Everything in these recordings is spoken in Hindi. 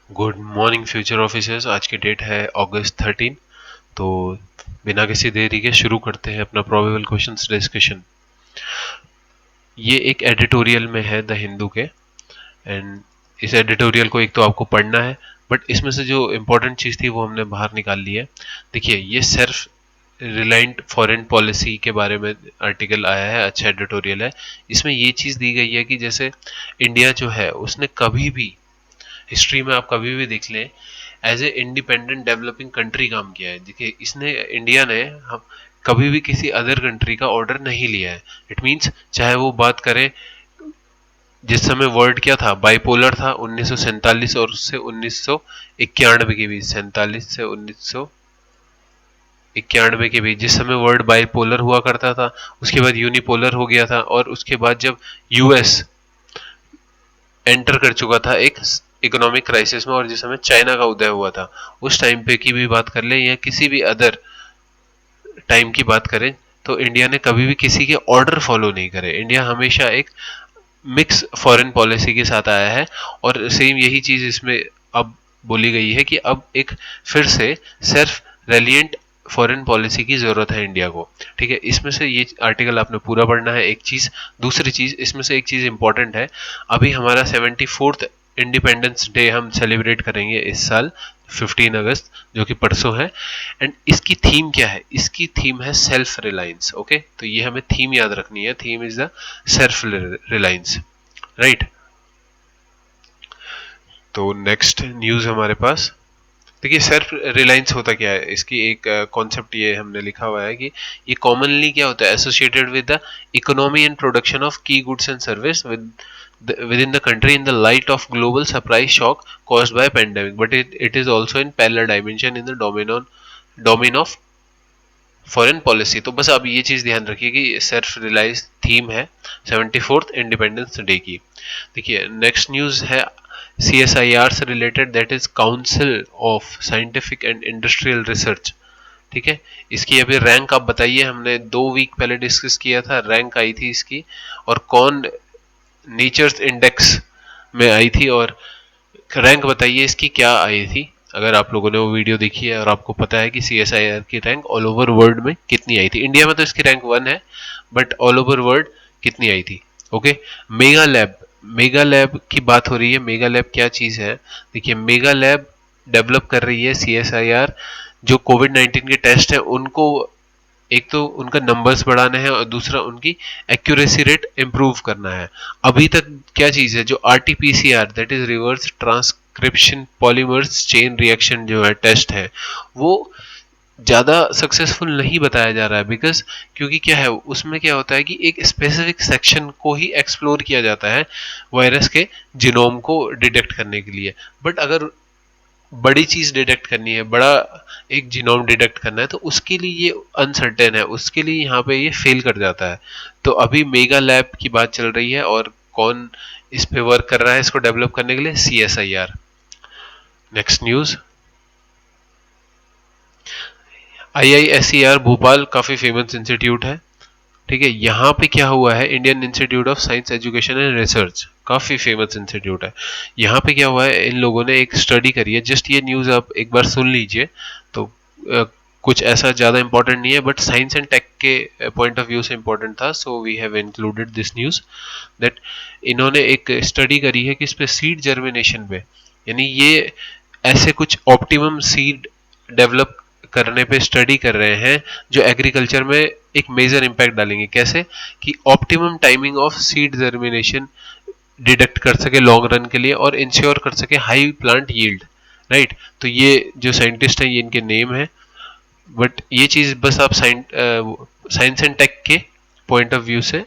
Good morning future officers. आज की डेट है अगस्त 13। तो बिना किसी देरी के शुरू करते हैं अपना प्रोबेबल क्वेश्चंस डिस्कशन। ये एक एडिटोरियल में है द हिंदू के, एंड इस एडिटोरियल को एक तो आपको पढ़ना है, बट इसमें से जो इम्पोर्टेंट चीज़ थी वो हमने बाहर निकाल ली है। देखिए, ये सिर्फ रिलायंट फॉरेन पॉलिसी के बारे में आर्टिकल आया है, अच्छा एडिटोरियल है। इसमें ये चीज़ दी गई है कि जैसे इंडिया जो है उसने कभी भी हिस्ट्री में आप कभी भी देख लें as a independent developing country काम किया है। देखिए, इसने इंडिया ने हम कभी भी किसी अदर कंट्री का ऑर्डर नहीं लिया है। इट मीन्स चाहे वो बात करें, जिस समय वर्ल्ड क्या था, बाइपोलर था 1947 और उससे 1991 के बीच, 47 से 1991 के बीच जिस समय वर्ल्ड बाइपोलर हुआ करता था, उसके बाद यूनिपोलर हो गया था, और उसके बाद जब यूएस एंटर कर चुका था एक इकोनॉमिक क्राइसिस में, और जिस समय चाइना का उदय हुआ था, उस टाइम पे की भी बात कर लें या किसी भी अदर टाइम की बात करें, तो इंडिया ने कभी भी किसी के ऑर्डर फॉलो नहीं करे। इंडिया हमेशा एक मिक्स फॉरेन पॉलिसी के साथ आया है, और सेम यही चीज इसमें अब बोली गई है कि अब एक फिर से सिर्फ रेलिएंट फॉरेन पॉलिसी की जरूरत है इंडिया को। ठीक है, इसमें से ये आर्टिकल आपने पूरा पढ़ना है, एक चीज। दूसरी चीज, इसमें से एक चीज इंपॉर्टेंट है। अभी हमारा 74th इंडिपेंडेंस डे हम सेलिब्रेट करेंगे इस साल, 15 अगस्त, जो कि परसों है। एंड इसकी थीम क्या है? इसकी थीम है सेल्फ रिलायंस। ओके, तो ये हमें थीम याद रखनी है। Theme is the self reliance, right. तो नेक्स्ट न्यूज हमारे पास, देखिए सेल्फ रिलायंस होता क्या है, इसकी एक कॉन्सेप्ट ये हमने लिखा हुआ है कि ये कॉमनली क्या होता है, associated with the economy and production of की goods and service within the country in the light of global supply shock caused by pandemic, but it is also in parallel dimension in the domain of foreign policy. तो बस आप ये चीज ध्यान रखिए कि सेल्फ रिलायंस थीम है 74th इंडिपेंडेंस डे की। देखिए, नेक्स्ट न्यूज है CSIR से related, that is council of scientific and industrial research. ठीक है, इसकी अभी रैंक आप बताइए। हमने 2 वीक पहले डिस्कस किया था, रैंक आई थी इसकी, और कौन नेचर्स इंडेक्स में आई थी, और रैंक बताइए इसकी क्या आई थी। अगर आप लोगों ने वो वीडियो देखी है और आपको पता है कि CSIR की रैंक ऑल ओवर वर्ल्ड में कितनी आई थी। इंडिया में तो इसकी रैंक 1 है, बट ऑल ओवर वर्ल्ड कितनी आई थी? Okay. Mega lab, mega lab की बात हो रही है। मेगा लैब क्या चीज है? देखिए, मेगा लैब डेवलप कर रही है CSIR। जो कोविड 19 के टेस्ट है उनको, एक तो उनका नंबर्स बढ़ाना है, और दूसरा उनकी एक्यूरेसी रेट इंप्रूव करना है। अभी तक क्या चीज है, जो RT-PCR, that is reverse transcription polymers chain reaction जो है टेस्ट है, वो ज्यादा सक्सेसफुल नहीं बताया जा रहा है। बिकॉज क्योंकि क्या है, उसमें क्या होता है कि एक स्पेसिफिक सेक्शन को ही एक्सप्लोर किया जाता है वायरस के जिनोम को डिटेक्ट करने के लिए। बट अगर बड़ी चीज डिटेक्ट करनी है, बड़ा एक जीनोम डिटेक्ट करना है, तो उसके लिए ये अनसर्टेन है, उसके लिए यहाँ पे ये फेल कर जाता है। तो अभी मेगा लैब की बात चल रही है, और कौन इस पे वर्क कर रहा है इसको डेवलप करने के लिए? CSIR। Next news, IISER Bhopal काफी फेमस इंस्टीट्यूट है। ठीक है, यहाँ पे क्या हुआ है, Indian institute of science education and research, काफी फेमस इंस्टीट्यूट है। यहाँ पे क्या हुआ है, इन लोगों ने एक स्टडी करी है। जस्ट ये न्यूज आप एक बार सुन लीजिए। तो कुछ ऐसा ज्यादा इंपॉर्टेंट नहीं है, बट साइंस एंड टेक के पॉइंट ऑफ व्यू से इंपॉर्टेंट था, so we have included this news. That इन्होंने एक स्टडी करी है कि इस पे सीड जर्मिनेशन पे, यानी ये ऐसे कुछ ऑप्टिमम सीड डेवलप करने पे स्टडी कर रहे हैं जो एग्रीकल्चर में एक मेजर इंपैक्ट डालेंगे। कैसे? कि optimum timing of seed germination deduct कर सके लॉन्ग रन के लिए, और इंश्योर कर सके हाई प्लांट यील्ड, राइट। तो ये जो साइंटिस्ट है, ये इनके नेम है। बट ये चीज बस आप साइंस एंड टेक के पॉइंट ऑफ व्यू से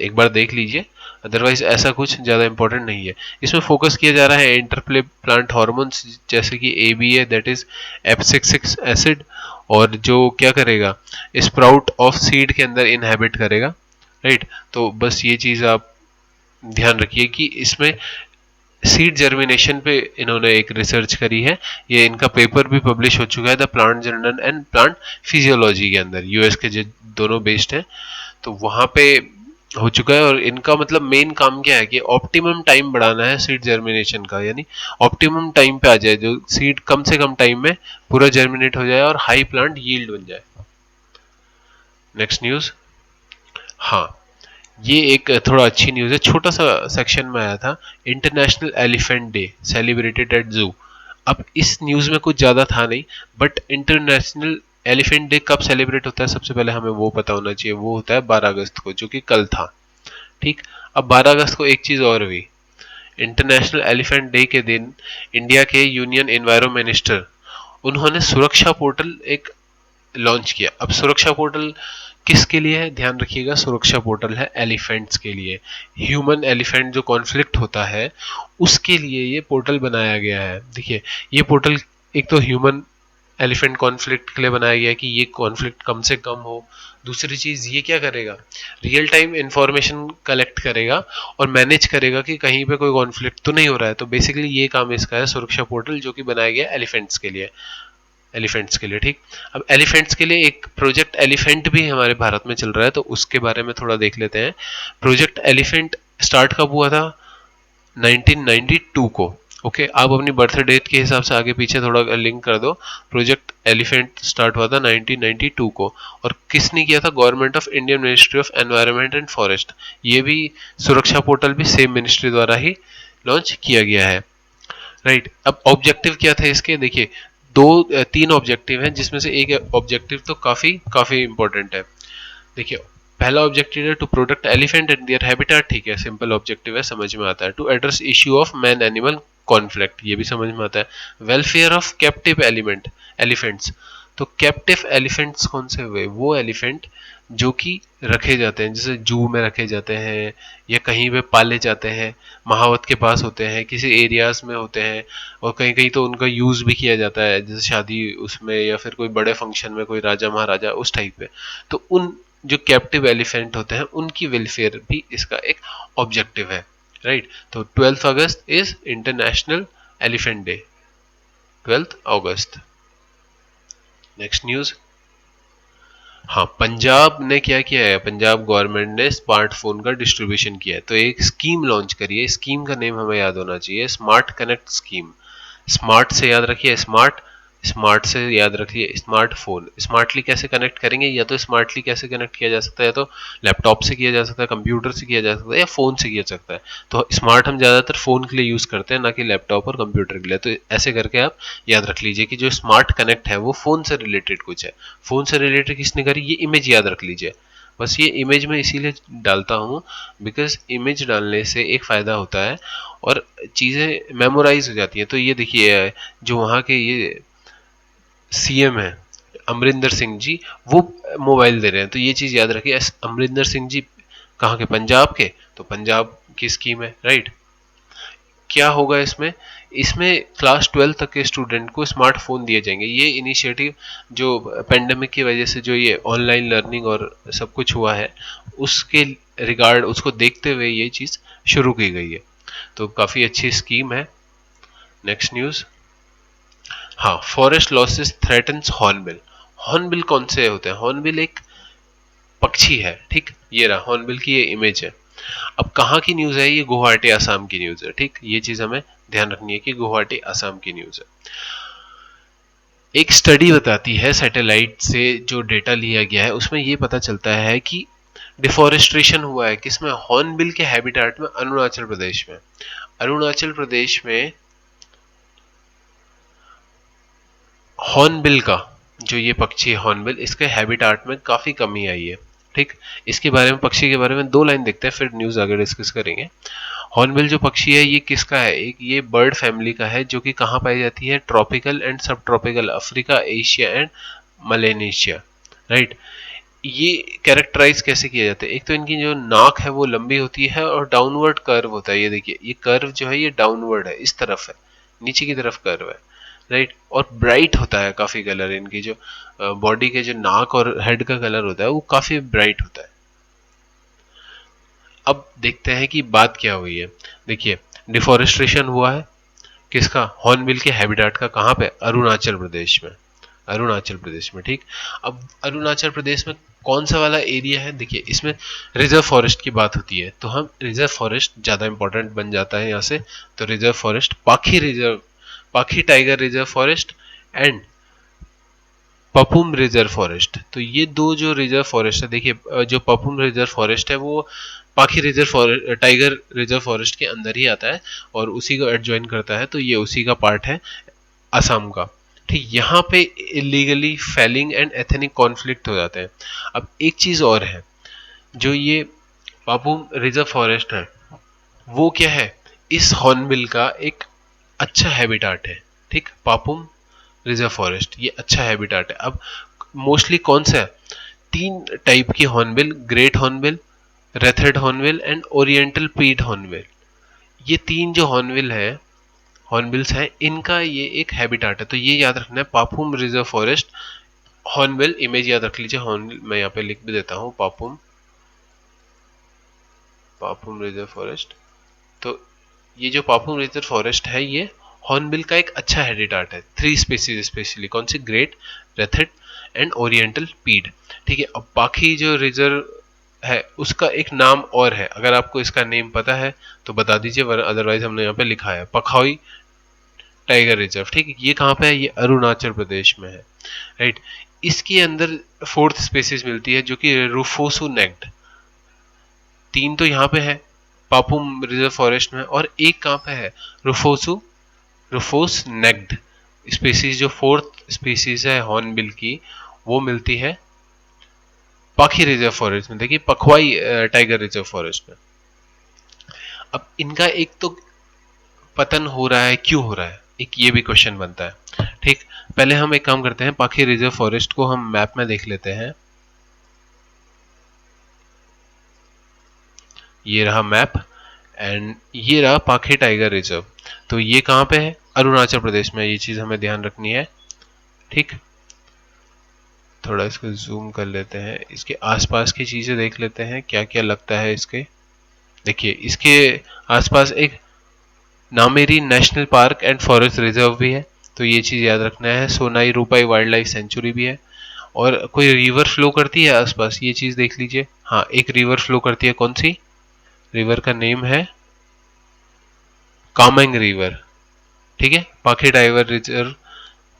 एक बार देख लीजिए, अदरवाइज ऐसा कुछ ज्यादा इंपॉर्टेंट नहीं है। इसमें फोकस किया जा रहा है इंटरप्ले प्लांट हार्मोन्स, जैसे कि ABA, that is F66 acid, और जो क्या करेगा, स्प्राउट ऑफ सीड के अंदर इनहेबिट करेगा, राइट। तो बस ये चीज आप ध्यान रखिए कि इसमें सीड जर्मिनेशन पे इन्होंने एक रिसर्च करी है। ये इनका पेपर भी पब्लिश हो चुका है the plant journal and plant physiology के अंदर, US के जो दोनों बेस्ड हैं। तो वहां पे हो चुका है। और इनका मतलब मेन काम क्या है कि ऑप्टिमम टाइम बढ़ाना है सीड जर्मिनेशन का, यानी ऑप्टिमम टाइम पे आ जाए, जो सीड कम से कम टाइम में पूरा जर्मिनेट हो जाए और हाई प्लांट यील्ड बन जाए। Next news. हाँ, ये एक थोड़ा अच्छी न्यूज है, छोटा सा सेक्शन में आया था। International elephant day celebrated at zoo. अब इस न्यूज में कुछ ज्यादा था नहीं, बट इंटरनेशनल एलिफेंट डे कब सेलिब्रेट होता है सबसे पहले हमें वो पता होना चाहिए। वो होता है 12 अगस्त को, जो कि कल था। ठीक। अब 12 अगस्त को एक चीज और हुई। इंटरनेशनल एलिफेंट डे के दिन इंडिया के यूनियन एनवायरमेंट मिनिस्टर, उन्होंने सुरक्षा पोर्टल एक लॉन्च किया। अब सुरक्षा पोर्टल किसके लिए है, ध्यान रखिएगा, सुरक्षा पोर्टल है एलिफेंट्स के लिए। ह्यूमन एलिफेंट जो कॉन्फ्लिक्ट होता है उसके लिए ये पोर्टल बनाया गया है। देखिए, ये पोर्टल एक तो ह्यूमन एलिफेंट कॉन्फ्लिक्ट के लिए बनाया गया है कि ये कॉन्फ्लिक्ट कम से कम हो। दूसरी चीज ये क्या करेगा, रियल टाइम इंफॉर्मेशन कलेक्ट करेगा और मैनेज करेगा कि कहीं पे कोई कॉन्फ्लिक्ट तो नहीं हो रहा है। तो बेसिकली ये काम इसका है, सुरक्षा पोर्टल, जो कि बनाया गया एलिफेंट्स के लिए। एलिफेंट्स के लिए, ठीक। अब एलिफेंट्स के लिए एक प्रोजेक्ट एलिफेंट भी हमारे भारत में चल रहा है, तो उसके बारे में थोड़ा देख लेते हैं। प्रोजेक्ट एलिफेंट स्टार्ट कब हुआ था, 1992 को। ओके, आप अपनी बर्थ डेट के हिसाब से आगे पीछे थोड़ा लिंक कर दो। प्रोजेक्ट एलिफेंट स्टार्ट हुआ था 1992 को, और किसने किया था, government of Indian ministry of environment and forest. ये भी सुरक्षा पोर्टल भी सेम मिनिस्ट्री द्वारा ही लॉन्च किया गया है। राइट। अब ऑब्जेक्टिव क्या थे इसके, देखिए तीन ऑब्जेक्टिव हैं, जिसमें से एक ऑब्जेक्टिव तो काफी काफी इंपॉर्टेंट है। देखिए, पहला ऑब्जेक्टिव है to protect elephant and their habitat. ठीक है, सिंपल ऑब्जेक्टिव है, समझ में आता है। To address issue of man animal conflict, ये भी समझ में आता है। Welfare of captive elephants. तो कैप्टिव एलिफेंट्स कौन से हुए, वो एलिफेंट जो कि रखे जाते हैं, जैसे जू में रखे जाते हैं या कहीं पे पाले जाते हैं, महावत के पास होते हैं, किसी एरियाज में होते हैं, और कहीं कहीं तो उनका यूज भी किया जाता है, जैसे शादी उसमें या फिर कोई बड़े फंक्शन में कोई राजा महाराजा उस टाइप पे। तो उन जो कैप्टिव एलिफेंट होते हैं उनकी वेलफेयर भी इसका एक ऑब्जेक्टिव है। राइट। तो 12 August is international elephant day, 12 August. Next news. हाँ, पंजाब ने क्या किया है, पंजाब गवर्नमेंट ने स्मार्टफोन का डिस्ट्रीब्यूशन किया है। तो एक स्कीम लॉन्च करी है, स्कीम का नेम हमें याद होना चाहिए, स्मार्ट कनेक्ट स्कीम। स्मार्ट से याद रखिए स्मार्ट, स्मार्ट से याद रखिए स्मार्टफोन। स्मार्टली कैसे कनेक्ट करेंगे, या तो स्मार्टली कैसे कनेक्ट किया जा सकता है, या तो लैपटॉप से किया जा सकता है, कंप्यूटर से किया जा सकता है, या फोन से किया जा सकता है। तो स्मार्ट हम ज्यादातर फोन के लिए यूज करते हैं, ना कि लैपटॉप और कंप्यूटर के लिए। तो ऐसे करके आप याद रख लीजिए कि जो स्मार्ट कनेक्ट है वो फोन से रिलेटेड कुछ है। फोन से रिलेटेड किसने करी, ये इमेज याद रख लीजिए। बस ये इमेज में इसीलिए डालता हूँ बिकॉज इमेज डालने से एक फायदा होता है और चीजें मेमोराइज हो जाती हैं। तो ये देखिए, जो वहाँ के ये सीएम है अमरिंदर सिंह जी, वो मोबाइल दे रहे हैं। तो ये चीज याद रखिए, अमरिंदर सिंह जी कहाँ के, पंजाब के, तो पंजाब की स्कीम है। राइट। क्या होगा इसमें, इसमें क्लास 12 तक के स्टूडेंट को स्मार्टफोन दिए जाएंगे। ये इनिशिएटिव जो पेंडेमिक की वजह से जो ये ऑनलाइन लर्निंग और सब कुछ हुआ है उसके रिगार्ड, उसको देखते हुए ये चीज शुरू की गई है। तो काफी अच्छी स्कीम है। Next news. हाँ, forest losses threatens hornbill. Hornbill कौन से होते हैं, हॉर्नबिल एक पक्षी है। ठीक, ये रहा हॉर्नबिल की ये इमेज है। अब कहाँ की न्यूज है, ये गुवाहाटी आसाम की न्यूज है। ठीक, ये चीज हमें ध्यान रखनी है कि गुवाहाटी आसाम की न्यूज है। एक स्टडी बताती है, सैटेलाइट से जो डेटा लिया गया है उसमें ये पता चलता है कि डिफॉरेस्ट्रेशन हुआ है किसमें, हॉर्नबिल के हैबिटेट में, अरुणाचल प्रदेश में। अरुणाचल प्रदेश में हॉर्नबिल का, जो ये पक्षी है हॉर्नबिल, इसके हैबिटेट में काफी कमी आई है। ठीक, इसके बारे में, पक्षी के बारे में दो लाइन देखते हैं, फिर न्यूज आगे डिस्कस करेंगे। हॉर्नबिल जो पक्षी है ये किसका है, एक ये बर्ड फैमिली का है, जो कि कहाँ पाई जाती है, ट्रॉपिकल एंड सब tropical Africa, Asia and Melanesia. Right. ये कैरेक्टराइज कैसे किया जाता है, एक तो इनकी जो नाक है वो लंबी होती है और डाउनवर्ड कर्व होता है। ये देखिए, ये कर्व जो है ये डाउनवर्ड है, इस तरफ है, नीचे की तरफ कर्व है। राइट। और ब्राइट होता है काफी कलर, इनकी जो बॉडी के जो नाक और हेड का कलर होता है वो काफी ब्राइट होता है। अब देखते हैं कि बात क्या हुई है। देखिए, डिफॉरेस्ट्रेशन हुआ है किसका, हॉर्नबिल के हैबिटेट का, कहाँ पे, अरुणाचल प्रदेश में। अरुणाचल प्रदेश में, ठीक। अब अरुणाचल प्रदेश में कौन सा वाला एरिया है, देखिए इसमें रिजर्व फॉरेस्ट की बात होती है, तो हम रिजर्व फॉरेस्ट ज्यादा इंपॉर्टेंट बन जाता है यहाँ से। तो reserve forest, Pakhui tiger reserve forest and Papum reserve forest, तो ये दो जो रिजर्व फॉरेस्ट है, देखिए जो पपुम रिजर्व फॉरेस्ट है वो पाखी टाइगर रिजर्व फॉरेस्ट के अंदर ही आता है और उसी को एडजॉइन करता है, तो ये उसी का पार्ट है असम का, ठीक। यहाँ पे illegally felling and ethnic conflict हो जाते हैं। अब एक चीज और है, जो ये पापुम रिजर्व फॉरेस्ट है वो क्या है, इस हॉर्नबिल का एक अच्छा हैबिटाट है, ठीक। पापुम रिजर्व फॉरेस्ट ये अच्छा हैबिटाट है। अब मोस्टली कौन सा है, तीन टाइप की hornbill, great hornbill, wreathed hornbill and oriental pied hornbill, ये तीन जो हॉर्नबिल्स हैं, इनका ये एक हैबिटाट है। तो ये याद रखना है, Papum reserve forest hornbill, image याद रख लीजिए, हॉर्नबिल मैं यहाँ पे लिख भी देता हूँ, पापुम रिजर्व फॉरेस्ट। तो ये जो पापुम रिजर्व फॉरेस्ट है ये हॉर्नबिल का एक अच्छा हैबिटाट है, 3 स्पीसीज स्पेशली, कौन सी, ग्रेट, रेथेड एंड ओरिएंटल पीड, ठीक है। अब बाकी जो रिजर्व है उसका एक नाम और है, अगर आपको इसका नेम पता है तो बता दीजिए, अदरवाइज हमने यहाँ पे लिखा है पखाई टाइगर रिजर्व, ठीक है। ये कहाँ पे है, ये अरुणाचल प्रदेश में है, राइट। इसके अंदर 4th स्पेसीज मिलती है जो कि रूफोसू नेक्ड, 3 तो यहाँ पे है पापुम रिजर्व फॉरेस्ट में, और एक कहाँ पे है, रूफोस नेक्ड स्पीसीज, जो 4th स्पीसीज है हॉर्नबिल की, वो मिलती है पाखी रिजर्व फॉरेस्ट में, देखिए पखवाई टाइगर रिजर्व फॉरेस्ट में। अब इनका एक तो पतन हो रहा है, क्यों हो रहा है, एक ये भी क्वेश्चन बनता है, ठीक। पहले हम एक काम करते हैं, पाखी रिजर्व फॉरेस्ट को हम मैप में देख लेते हैं, ये रहा मैप एंड ये रहा पाखी टाइगर रिजर्व। तो ये कहाँ पे है, अरुणाचल प्रदेश में, ये चीज हमें ध्यान रखनी है, ठीक। थोड़ा इसको जूम कर लेते हैं, इसके आसपास की चीजें देख लेते हैं क्या क्या लगता है इसके। देखिए इसके आसपास एक Nameri national park and forest reserve भी है, तो ये चीज याद रखना है। सोनाई रूपाई वाइल्ड लाइफ सेंचुरी भी है, और कोई रिवर फ्लो करती है आसपास, ये चीज देख लीजिए। हाँ, एक रिवर फ्लो करती है, कौन सी, रिवर का नेम है कामेंग रिवर, ठीक है। पाखी टाइगर रिजर्व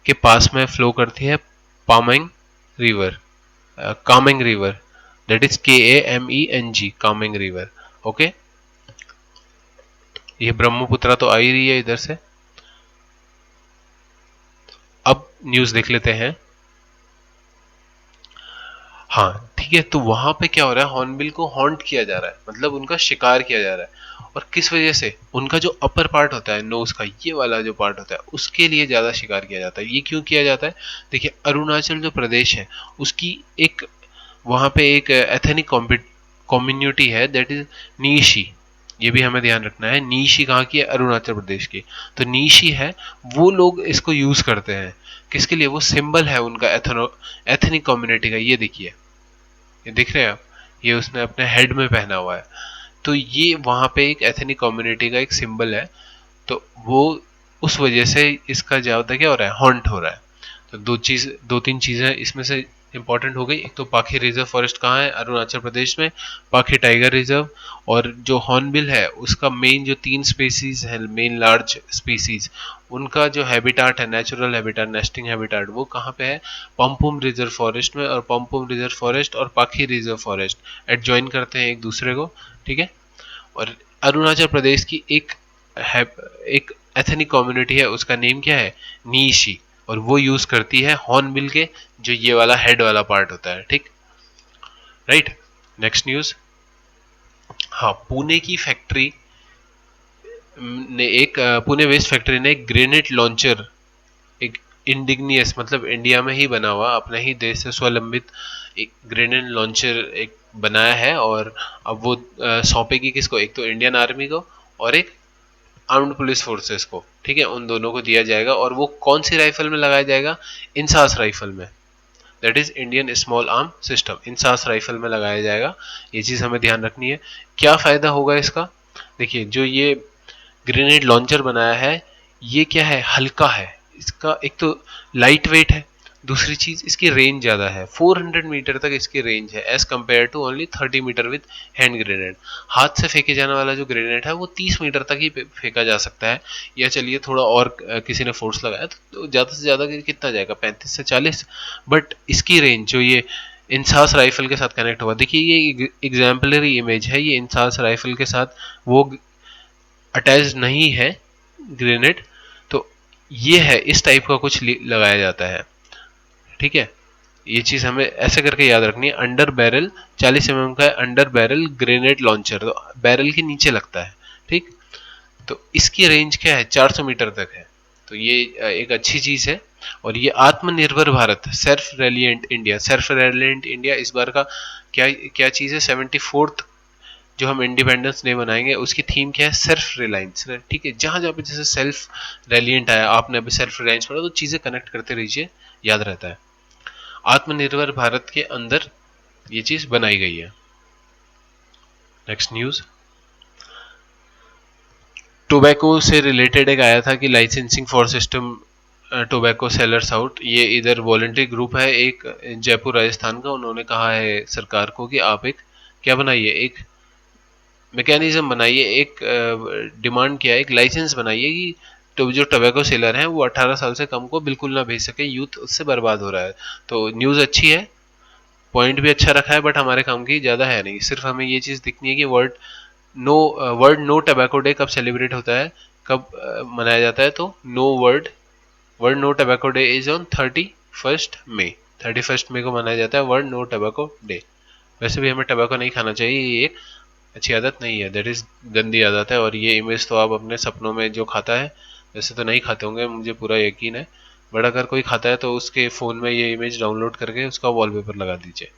के पास में फ्लो करती है Pameng river, Kameng river, that is KAMENG, Kameng river, okay. ये ब्रह्मपुत्रा तो आ ही रही है इधर से। अब न्यूज देख लेते हैं, हाँ ठीक है। तो वहां पे क्या हो रहा है, हॉर्नबिल को हॉन्ट किया जा रहा है, मतलब उनका शिकार किया जा रहा है, और किस वजह से, उनका जो अपर पार्ट होता है नोज का, ये वाला जो पार्ट होता है, उसके लिए ज्यादा शिकार किया जाता है। ये क्यों किया जाता है, देखिए अरुणाचल जो प्रदेश है उसकी एक, वहां पे एक एथनिक कम्युनिटी है, दैट इज नीशी, ये भी हमें ध्यान रखना है। नीशी कहाँ की है, अरुणाचल प्रदेश की। तो नीशी है, वो लोग इसको यूज करते हैं किसके लिए, वो सिंबल है उनका एथनिक कम्युनिटी का, ये देखिए, ये दिख रहे हैं आप, ये उसने अपने हेड में पहना हुआ है, तो ये वहां पे एक एथनिक कम्युनिटी का एक सिंबल है, तो वो उस वजह से इसका ज्यादा क्या हो रहा है, हॉन्ट हो रहा है। तो दो तीन चीजें इसमें से इंपॉर्टेंट हो गई, एक तो पाखी रिजर्व फॉरेस्ट कहाँ है, अरुणाचल प्रदेश में, पाखी टाइगर रिजर्व, और जो हॉर्नबिल है उसका मेन जो 3 स्पीसीज है, मेन लार्ज स्पीसीज, उनका जो हैबिटाट है, नेचुरल हैबिटाट, नेस्टिंग हैबिटाट, वो कहाँ पे है, पंपुम रिजर्व फॉरेस्ट में। और पंपुम रिजर्व फॉरेस्ट और पाखी रिजर्व फॉरेस्ट एडजॉइन करते हैं एक दूसरे को, ठीक है। और अरुणाचल प्रदेश की एक एथनिक कम्युनिटी है, उसका नेम क्या है, नीशी, और वो यूज करती है हॉर्नबिल के जो ये वाला हेड वाला पार्ट होता है, ठीक, राइट। नेक्स्ट न्यूज, हाँ, पुणे वेस्ट फैक्ट्री ने एक ग्रेनेड लॉन्चर, एक इंडिग्नियस, मतलब इंडिया में ही बना हुआ, अपने ही देश से स्वलंबित एक ग्रेनेड लॉन्चर एक बनाया है, और अब वो सौंपेगी किसको, एक तो इंडियन आर्मी को और एक आर्म्ड पुलिस फोर्सेस को, ठीक है, उन दोनों को दिया जाएगा। और वो कौन सी राइफल में लगाया जाएगा, इंसास राइफल में, that is Indian small arm system, INSAS rifle में लगाया जाएगा। ये चीज हमें ध्यान रखनी है। क्या फायदा होगा इसका, देखिए जो ये ग्रेनेड लॉन्चर बनाया है, ये क्या है, हल्का है, इसका एक तो लाइट वेट है, दूसरी चीज इसकी रेंज ज्यादा है, 400 मीटर तक इसकी रेंज है as compare to only 30 metre with hand grenade. हाथ से फेंके जाने वाला जो ग्रेनेड है वो 30 मीटर तक ही फेंका जा सकता है, या चलिए थोड़ा और किसी ने फोर्स लगाया तो ज्यादा से ज्यादा कितना जाएगा, 35 से 40। बट इसकी रेंज जो ये इंसास राइफल के साथ कनेक्ट हुआ, देखिए ये एग्जाम्पलरी इमेज है, ये इंसास राइफल के साथ वो अटैच नहीं है ग्रेनेड, तो ये है इस टाइप का कुछ लगाया जाता है। ठीक है, ये चीज हमें ऐसे करके याद रखनी है। अंडर बैरल 40 mm का है, अंडर बैरल ग्रेनेड लॉन्चर, तो बैरल के नीचे लगता है। ठीक, तो इसकी रेंज क्या है, 400 मीटर तक है, तो ये एक अच्छी चीज है। और ये Atmanirbhar Bharat, self reliant India, self reliant India इस बार का क्या क्या चीज है, 74th जो हम इंडिपेंडेंस डे मनाएंगे उसकी थीम क्या है, सेल्फ रिलायंस। ठीक है, जहां जहां पे जैसे सेल्फ रेलिएंट आया, आपने अभी सेल्फ रिलायंस पढ़ा, तो चीजें कनेक्ट करते रहिए, याद रहता है। आत्मनिर्भर भारत के अंदर ये चीज बनाई गई है। नेक्स्ट न्यूज, टोबैको से रिलेटेड एक आया था कि licensing for system tobacco sellers out. ये इधर वॉलंटरी ग्रुप है एक जयपुर राजस्थान का, उन्होंने कहा है सरकार को कि आप एक क्या बनाइए, एक मैकेनिज्म बनाइए, एक डिमांड किया है, एक लाइसेंस बनाइए कि तो जो टोबैको सेलर हैं वो 18 साल से कम को बिल्कुल ना भेज सके, यूथ उससे बर्बाद हो रहा है। तो न्यूज़ अच्छी है, पॉइंट भी अच्छा रखा है, बट हमारे काम की ज़्यादा है नहीं। सिर्फ हमें ये चीज़ दिखनी है कि वर्ड नो टोबैको डे कब सेलिब्रेट होता है, कब मनाया जाता है, तो world no tobacco day is on 31 May, 31 मई को मनाया जाता है वर्ड नो टोबैको डे। वैसे भी हमें टोबैको नहीं खाना चाहिए, ये एक अच्छी आदत नहीं है, दैट इज गंदी आदत है। और ये इमेज तो आप अपने सपनों में जो खाता है, वैसे तो नहीं खाते होंगे मुझे पूरा यकीन है, बट अगर कोई खाता है तो उसके फ़ोन में ये इमेज डाउनलोड करके उसका वॉलपेपर लगा दीजिए।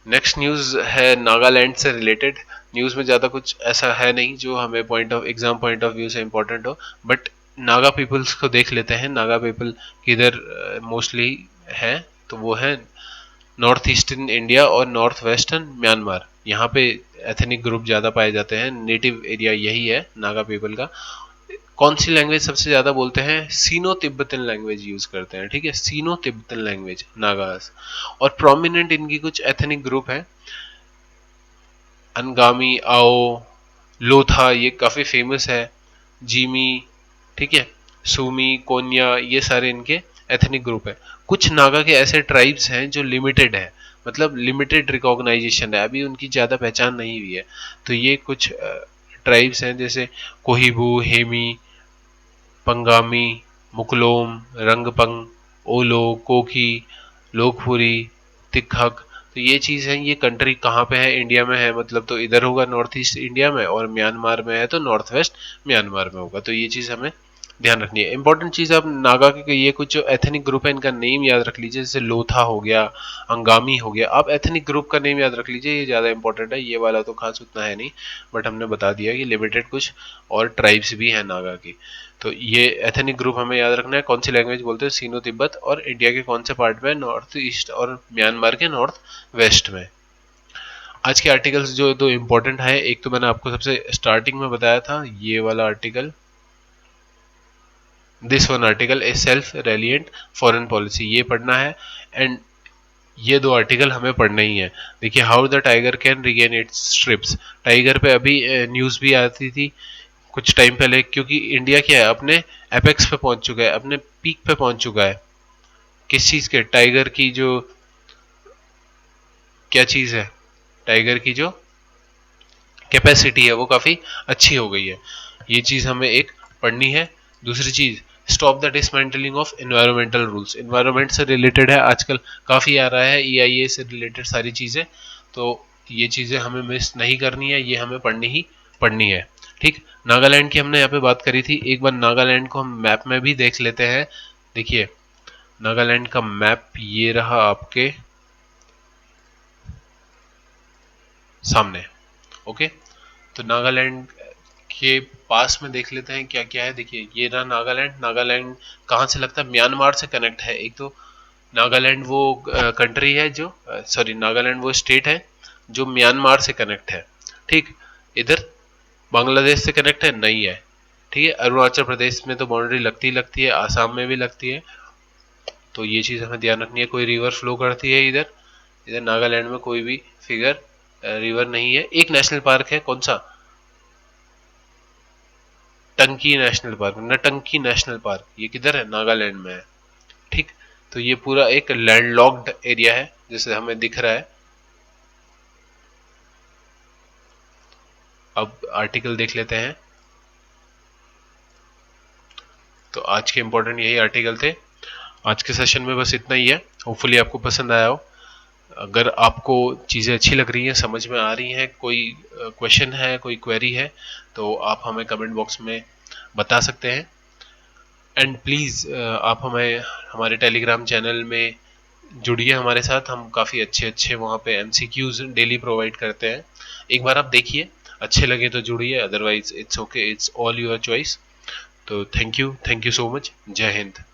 नेक्स्ट न्यूज़ है नागालैंड से रिलेटेड। न्यूज़ में ज़्यादा कुछ ऐसा है नहीं जो हमें पॉइंट ऑफ व्यू से इम्पोर्टेंट हो, बट नागा पीपल्स को देख लेते हैं। नागा पीपल किधर मोस्टली है, तो वो है नॉर्थ ईस्टर्न इंडिया और नॉर्थ वेस्टर्न म्यांमार, यहाँ पे एथनिक ग्रुप ज़्यादा पाए जाते हैं। नेटिव एरिया यही है नागा पीपल का। कौन सी लैंग्वेज सबसे ज़्यादा बोलते हैं, सीनो तिब्बतन लैंग्वेज यूज़ करते हैं। ठीक है, सीनो तिब्बतन लैंग्वेज नागास। और प्रोमिनेंट इनकी कुछ एथनिक ग्रुप है, अनगामी, आओ, लोथा, ये काफ़ी फेमस है, जीमी, ठीक है, सूमी, कोन्या, ये सारे इनके एथनिक ग्रुप है। कुछ नागा के ऐसे ट्राइब्स हैं जो लिमिटेड है, मतलब लिमिटेड रिकॉग्नाइजेशन है, अभी उनकी ज़्यादा पहचान नहीं हुई है। तो ये कुछ ट्राइब्स हैं जैसे कोहिबू, हेमी, पंगामी, मुकलोम, रंगपंग, ओलो, कोकी, लोकपुरी, तिखक। तो ये चीज़ है, ये कंट्री कहाँ पे है, इंडिया में है, मतलब तो इधर होगा नॉर्थ ईस्ट इंडिया में, और म्यांमार में है तो नॉर्थ वेस्ट म्यांमार में होगा। तो ये चीज़ हमें ध्यान रखनी है। इंपॉर्टेंट चीज़, आप नागा के ये कुछ जो एथनिक ग्रुप है इनका नेम याद रख लीजिए, जैसे लोथा हो गया, अंगामी हो गया, आप एथनिक ग्रुप का नेम याद रख लीजिए, ये ज़्यादा इंपॉर्टेंट है। ये वाला तो खास उतना है नहीं, बट हमने बता दिया कि लिमिटेड कुछ और ट्राइब्स भी हैं नागा की। तो ये एथनिक ग्रुप हमें याद रखना है, कौन सी लैंग्वेज बोलते हैं, सीनो तिब्बत, और इंडिया के कौन से पार्ट में, नॉर्थ ईस्ट और म्यांमार के नॉर्थ वेस्ट में। आज के आर्टिकल्स जो दो इम्पोर्टेंट है, एक तो मैंने आपको सबसे स्टार्टिंग में बताया था, ये वाला article, this one article A self reliant foreign policy, ये पढ़ना है। एंड ये दो आर्टिकल हमें पढ़ना ही है। देखिए, how the tiger can regain it's strips, tiger पे अभी न्यूज़ भी आती थी कुछ टाइम पहले, क्योंकि इंडिया क्या है, अपने एपेक्स पे पहुंच चुका है, अपने पीक पे पहुंच चुका है। किस चीज़ के, टाइगर की जो क्या चीज़ है, टाइगर की जो कैपेसिटी है वो काफ़ी अच्छी हो गई है। ये चीज़ हमें एक पढ़नी है। दूसरी चीज़, stop the dismantling of environmental rules, environment से रिलेटेड है, आजकल काफ़ी आ रहा है, EIA से रिलेटेड सारी चीज़ें, तो ये चीज़ें हमें मिस नहीं करनी है, ये हमें पढ़नी ही पढ़नी है। ठीक, नागालैंड की हमने यहाँ पे बात करी थी, एक बार नागालैंड को हम मैप में भी देख लेते हैं। देखिए, नागालैंड का मैप ये रहा आपके सामने। ओके, तो नागालैंड के पास में देख लेते हैं क्या क्या है। देखिए, ये रहा नागालैंड। नागालैंड कहाँ से लगता है, म्यांमार से कनेक्ट है। एक तो नागालैंड वो कंट्री है जो, सॉरी, नागालैंड वो स्टेट है जो म्यांमार से कनेक्ट है। ठीक, इधर बांग्लादेश से कनेक्ट है नहीं है। ठीक है, अरुणाचल प्रदेश में तो बाउंड्री लगती लगती है, आसाम में भी लगती है, तो ये चीज़ हमें ध्यान रखनी है। कोई रिवर फ्लो करती है इधर, इधर नागालैंड में कोई भी फिगर रिवर नहीं है। एक नेशनल पार्क है, कौन सा? टंकी नेशनल पार्क, नटंकी नेशनल पार्क, ये किधर है? नागालैंड में है। ठीक, तो ये पूरा एक लैंडलॉक्ड एरिया है जैसे हमें दिख रहा है। अब आर्टिकल देख लेते हैं। तो आज के इंपॉर्टेंट यही आर्टिकल थे। आज के सेशन में बस इतना ही है। होपफुली आपको पसंद आया हो। अगर आपको चीज़ें अच्छी लग रही हैं, समझ में आ रही हैं, कोई क्वेश्चन है, कोई क्वेरी है, तो आप हमें कमेंट बॉक्स में बता सकते हैं। एंड प्लीज़ आप हमें हमारे टेलीग्राम चैनल में जुड़िए हमारे साथ। हम काफ़ी अच्छे अच्छे वहाँ पे एमसीक्यूज डेली प्रोवाइड करते हैं। एक बार आप देखिए, अच्छे लगे तो जुड़िए, otherwise it's okay, it's all your choice. तो थैंक यू सो मच। जय हिंद।